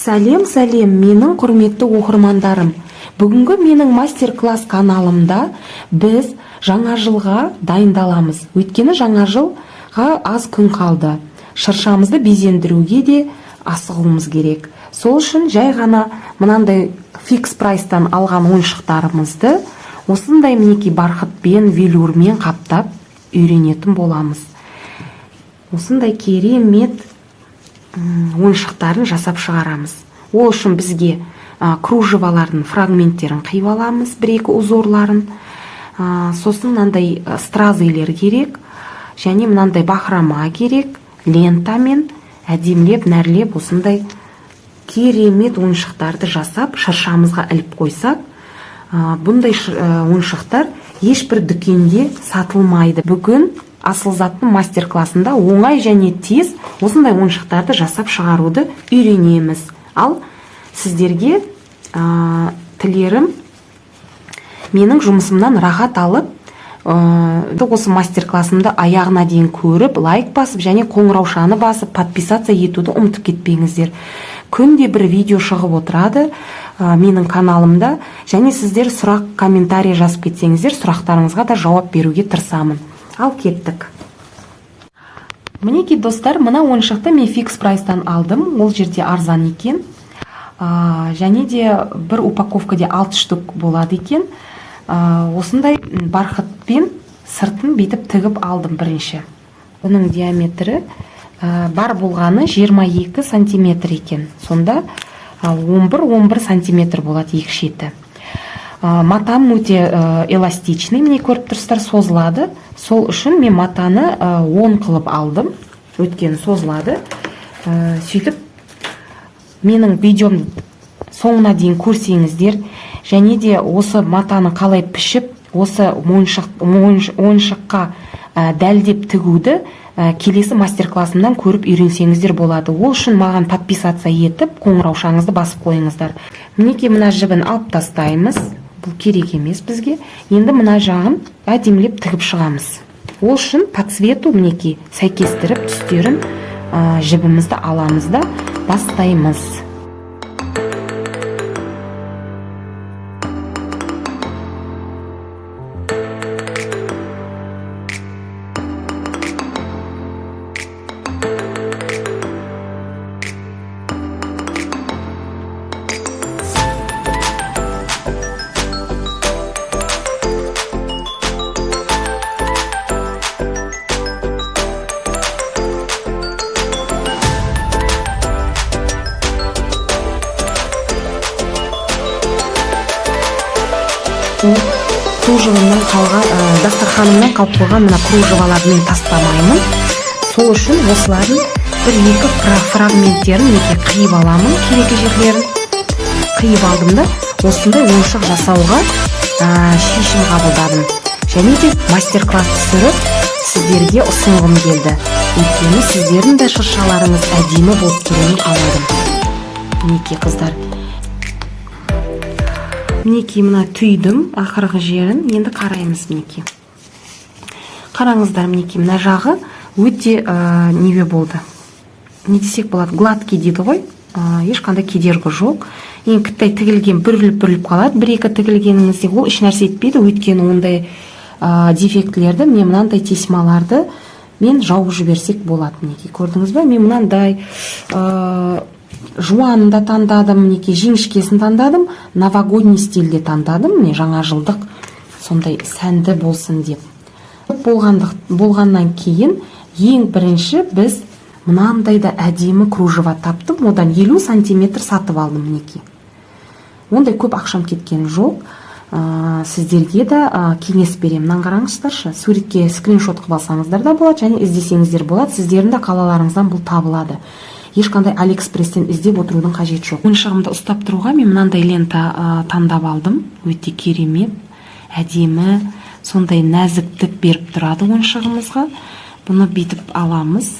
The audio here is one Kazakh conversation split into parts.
Сәлем менің құрметті оқырмандарым. Бүгінгі менің мастер-класс каналымда біз жаңа жылға дайындаламыз. Өйткені жаңа жылға аз күн қалды. Шыршамызды безендіруге де асығуымыз керек. Сол үшін жай ғана мынандай фикс прайстан алған ойыншықтарымызды осындай мінеки барқытпен, велюрмен қаптап үйренетін боламыз. Осындай керемет ойыншықтарын жасап шығарамыз. Ол үшін бізге кружевалардың фрагменттерін қиып аламыз, бір-екі узорларын. Сосын мынандай стразилер керек, және мынандай бахрама керек, лентамен әдемілеп, нәрлеп осындай керемет ойыншықтарды жасап, шыршамызға іліп қойсақ, бұндай ойыншықтар ешбір дүкенде сатылмайды. Бүгін Асылзаттың мастер-классында оңай және тез осындай ойыншықтарды жасап шығаруды үйренеміз. Ал сіздерге тілерім менің жұмысымнан рахат алып, осы мастер-классымды аяғына дейін көріп, лайк басып және қоңыраушаны басып, подписация етуді ұмытып кетпеңіздер. Күнде бір видео шығып отырады менің каналымда, және сіздер сұрақ, комментарий жазып кетсеңіздер, сұрақтарыңызға да жауап беруге тырысамын. Ал кеттік. Мінеки достар, мына ойыншықты мен фикс прайстан алдым. Ол жерде арзан екен. Және де бір упаковкаде 6 штук болады екен. Осындай барқытпен сыртын бетіп тігіп алдым бірінші. Оның диаметрі бар болғаны 22 сантиметр екен. Сонда 11 сантиметр болады екі шеті. Матам өте эластичный, міне көріп тұрсыздар, созылады. Сол үшін мен матаны 10 қылып алдым, өйткені созылады. Сөйтіп менің видеом соңына дейін көрсеңіздер, және де осы матаны қалай пішіп, осы ойыншыққа дәлдеп тігуді келесі мастер-классымнан көріп үйренсеңіздер болады. Ол үшін маған подписация етіп, қоңыраушаңызды басып қойыңыздар. Мінеки мына жібін алып тастаймыз. Бұл керек емес бізге. Енді мына жағын әдемілеп тігіп шығамыз. Ол үшін по цвету мінеки сәйкестіріп түстерін жібімізді аламыз да бастаймыз. Кружевымнан қалған, дастарханымнан қалып қойған мына кружеваларды мен тастамаймын. Сол үшін осылардың бір-екі фрагменттерін неге қиып аламын, керегі жерлерін. Қиып алдым да, осындай ойыншық жасауға шешім қабылдадым. Және де мастер-класс түсіріп, сіздерге ұсынғым келді. Өйткені сіздердің де шыршаларыңыз әдемі болып тұруын қаладым. Мінеки қыздар. Мінеки мына түйдім ақырғы жерін, енді қараймыз мінеки. Қараңыздар, мінеки мына жағы өте неве болды. Не десек болады, гладкий дейді ғой, ешқандай кедергі жоқ. Ең кіттай тігілген бүріліп қалады, бір-екі тігілгеніңізде ол еш нәрсе етпейді, өйткені ондай дефектілерді, мен мынандай тесмаларды мен жауып жіберсек болады. Мінеки көрдіңіз бе, мен мынандай жуанын да таңдадым, мінеки жіңішкесін таңдадым, новогодний стильде таңдадым, міне жаңа жылдық сондай сәнді болсын деп. Болғаннан кейін ең бірінші біз мынандай да әдемі кружева таптым, одан 50 сантиметр сатып алдым мінеки. Ондай көп ақшам кеткен жоқ. Сіздерге де кеңес беремін. Мынаны қараңыздаршы, суретке скриншот қылып алсаңыздар да болады, және іздесеңіздер болады. Сіздердің де қалаларыңыздан бұл табылады. Ешқандай Алиэкспресстен іздеп отырудың қажет жоқ. Ойыншығымды ұстап тұруға мен мынандай лента таңдап алдым. Өте керемет, әдемі, сондай нәзіктік беріп тұрады ойыншығымызға. Бұны бетіп аламыз.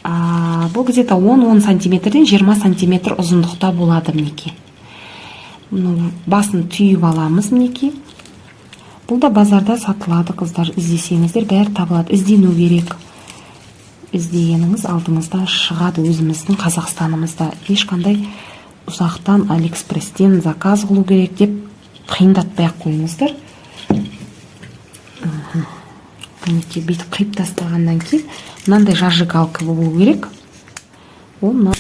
Бұл где-то 10 сантиметрден 20 сантиметр ұзындықта болады мінеки. Басын түйіп аламыз мінеки. Бұл да базарда сатылады қыздар. Іздесеңіздер бәрі табылады. Іздену керек. іздегеніңіз алдыңызда шығады. Өзіміздің Қазақстанымызда ешқандай ұзақтан Алиэкспресстен заказ қылу керек деп қиындатпай ақ қойыңыздар. Мінекей бүйтіп қиып тастағаннан кейін мынандай зажигалка болу керек. Ол мына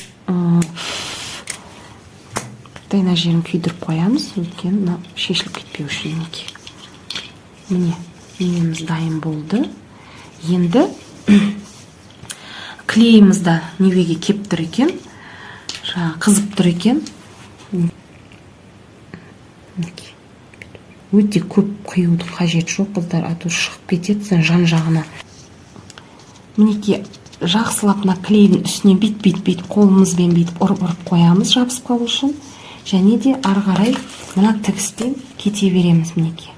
жерін күйдіріп қоямыз, өйткені шешіліп кетпеу үшін. Міне, неміз дайын болды. Енді клейімізді невеге кеп тұр екен, қызып тұр екен. Өте көп құюды қажет жоқ, қыздар, а то шығып кетеді жан жағына. Мінекей жақсылап мына клейдің үстіне бит қолымызбен бүйтіп ұрып қоямыз жабысып қалу үшін. Және де ары қарай мына тігіспен кете береміз. Мінекей.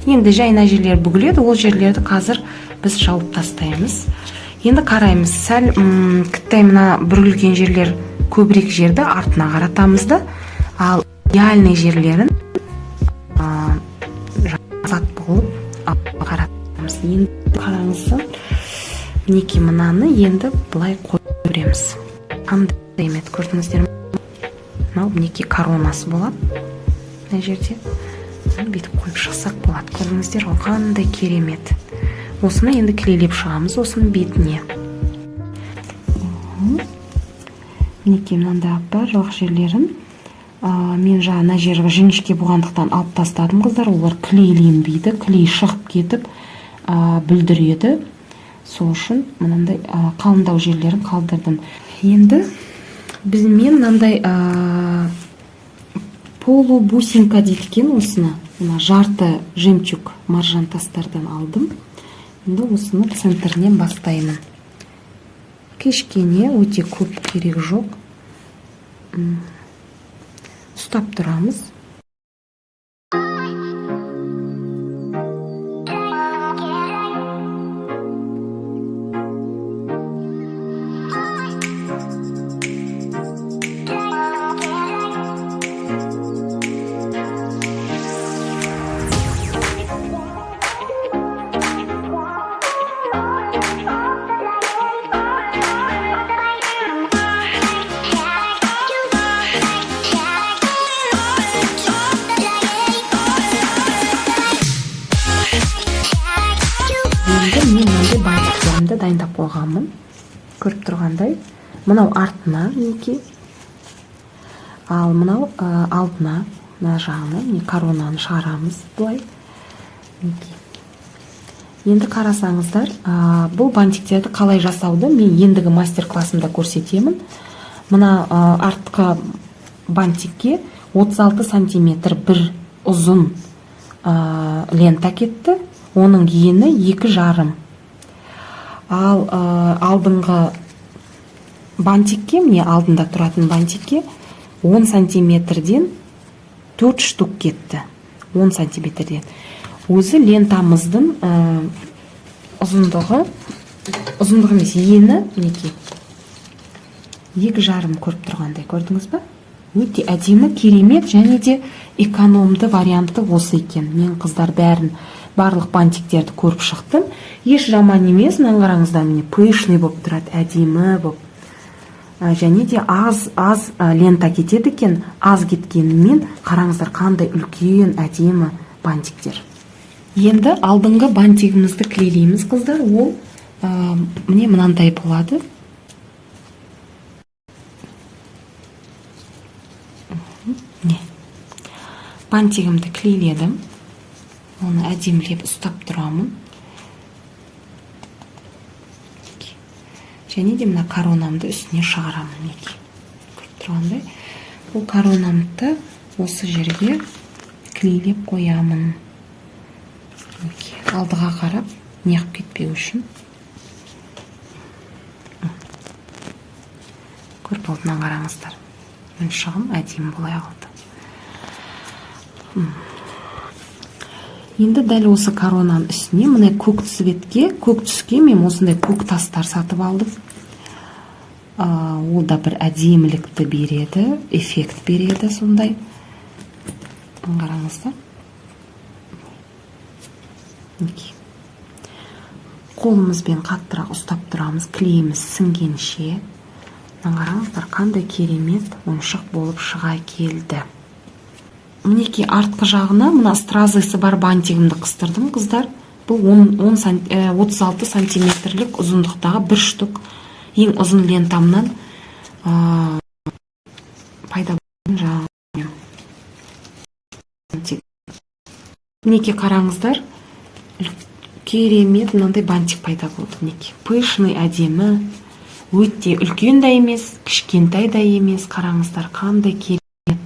Енді жайна жерлер бүгіледі, ол жерлерді қазір біз жауып тастаймыз. Енді қараймыз, сәл кіттай мына бүрілген жерлер көбірек жерді артына қаратамыз да, ал идеальный жерлерін жазат болып қаратамыз. Енді қараңыздар, мінекей мынаны енді былай қойып көреміз. Қандай емет, көрдіңіздер ме? Мынау мінекей коронасы болады. Мына жерде бүйтіп қойып шықсақ болады. Көрдіңіздер ғой, қандай керемет. Осыны енді клейлеп шығамыз, осының бетіне. Мінекей мынандай аппақ жерлерін мен мына жерге жіңішке болғандықтан алып тастадым, қыздар. Олар клейленбейді, клей шығып кетіп бүлдіреді. Сол үшін мынандай қалыңдау жерлерін қалдырдым. Енді мен мынандай полубусинка дейді екен осыны. Жарты жемчуг маржан тастардан алдым. Енді осыны центрінен бастаймын. Кешкене, өте көп керек жоқ. Ұстап тұрамыз. Дайындап қойғанмын. Көріп тұрғандай, мынау артына мінекей, ал мынау алдына, мына жағына коронаны шығарамыз былай. Енді қарасаңыздар, бұл бантиктерді қалай жасауды мен ендігі мастер-классымда көрсетемін. Мына артқы бантикке 36 сантиметр бір ұзын лента кетті. Оның ені 2,5. Ал алдыңғы бантикке, міне алдында тұратын бантикке 10 сантиметрден 4 штук кетті. 10 сантиметрден. Өзі лентамыздың ұзындығы емес, ені, мінекей, 2,5 көріп тұрғандай, көрдіңіз ба? Өте әдемі, керемет және де экономды варианты осы екен. Мен қыздар барлық бантиктерді көріп шықтым. Еш жаман емес, мынаны қараңыздар, міне пышный болып тұрады, әдемі болып. Және де аз лента кетеді екен, аз кеткенімен қараңыздар қандай үлкен әдемі бантиктер. Енді алдыңғы бантигімізді клейлейміз, қыздар. Ол міне мынандай болады. Бантигімді клейледім. Оны әдемілеп ұстап тұрамын. Және де мына коронамды үстіне шығарамын. Көріп тұрғандай. Бұл коронамды осы жерге клейлеп қоямын. Алдыға қарап, неғып кетпеу үшін. болды, мына қараңыздар. Ойыншығым әдемі болай қалды. Енді дәл осы коронаның үстіне мына көк түске мен осындай көк тастар сатып алдым. Ол да бір әдемілікті береді, эффект береді сондай. Қараңыздар. Қолымызбен қаттырақ ұстап тұрамыз, клейміз сіңгенше. Қараңыздар, қандай керемет ойыншық болып шыға келді. Мінекей артқы жағына мына стразысы бар бантигімді қыстырдым, қыздар. Бұл 36 сантиметрлік ұзындықтағы бір штук ең ұзын лентамнан пайда болған жаңағы. Мінекей қараңыздар, керемет мынандай бантик пайда болды. Мінекей пышный, әдемі, өте үлкен да емес, кішкентай да емес. Қараңыздар, қандай керемет,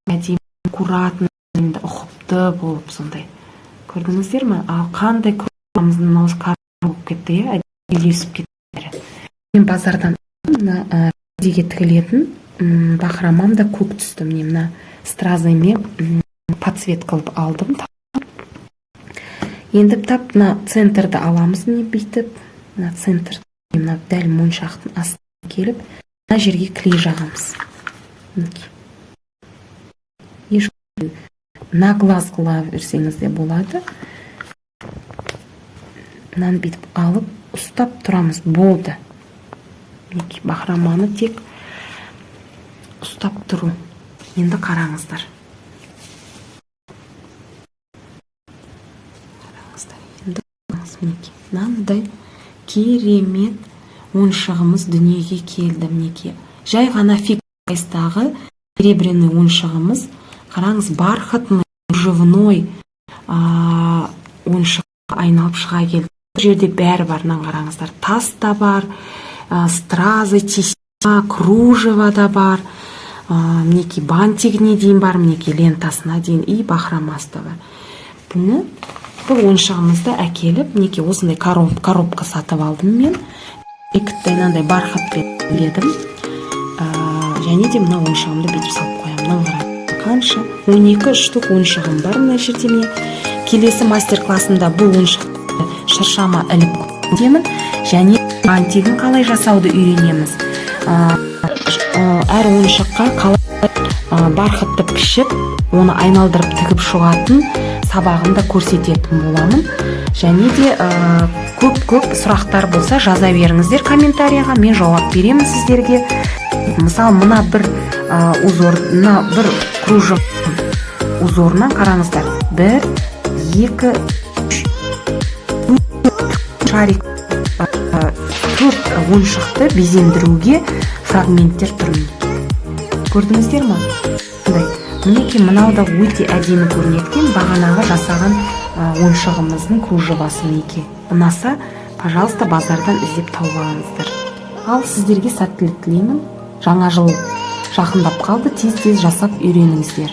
әдемі, аккуратный, ұқыпты болып сондай. Көрдіңіздер ме? Ал қандай көзіміздің осы карта болып кетті, үйлесіп кетті. Мен базардан деге тігілетін бақырамам да көк түсті. Мына стразаймен подсвет қылып алдым. Енді тап мына центрді аламыз, не бүйтіп, мына центр, мына дәл моншақтың астына келіп, мына жерге клей жағамыз. На глаз қыла берсеңіз де болады. Мынаны бүйтіп алып, ұстап тұрамыз, болды. Бақыраманы тек ұстап тұру. Енді қараңыздар. Енді мынандай керемет ойыншығымыз дүниеге келді. Мінекей жай ғана фикс прайстағы серебряный ойыншығымыз. Қараңыз, бархатный, живной ойыншыққа айналып шыға келді. Бұл жерде бәрі бар, қараңыздар. Тас та бар, стразы, тесема, кружева да бар. Мінекей бантигіне дейін бар, мінекей лентасына дейін, и бақырамасы да бар. Бұл ойыншығымызды әкеліп, мінекей осындай коробка сатып алдым мен. Екіттай бархатпен біледім. Және де мына ойыншығымды бүйтіп салып қоямын. Қанша 12 штук ойыншығым бар мына жерде. Мен келесі мастер-классымда бұл ойыншықты шыршама іліп көремін, және бантигін қалай жасауды үйренеміз. Әр ойыншыққа қалай бархатты пішіп, оны айналдырып тігіп шығатын сабағын да көрсететін боламын. Және де көп сұрақтар болса жаза беріңіздер комментарияға, мен жауап беремін сіздерге. Мысалы, мына бір кружев узорынан қараңыздар. 1, 2, 3 шарик 4 ойыншықты безендіруге фрагменттер тұр. Көрдіңіздер ме? Мінекей мынау да өте әдемі көрінетін бағанағы жасаған ойыншығымыздың кружевасы. Мінекей ұнаса, пожалуйста, базардан іздеп тауып алыңыздар. Ал сіздерге сәттілік тілеймін. Жаңа жыл жақындап қалды, тез жасап үйреніңіздер.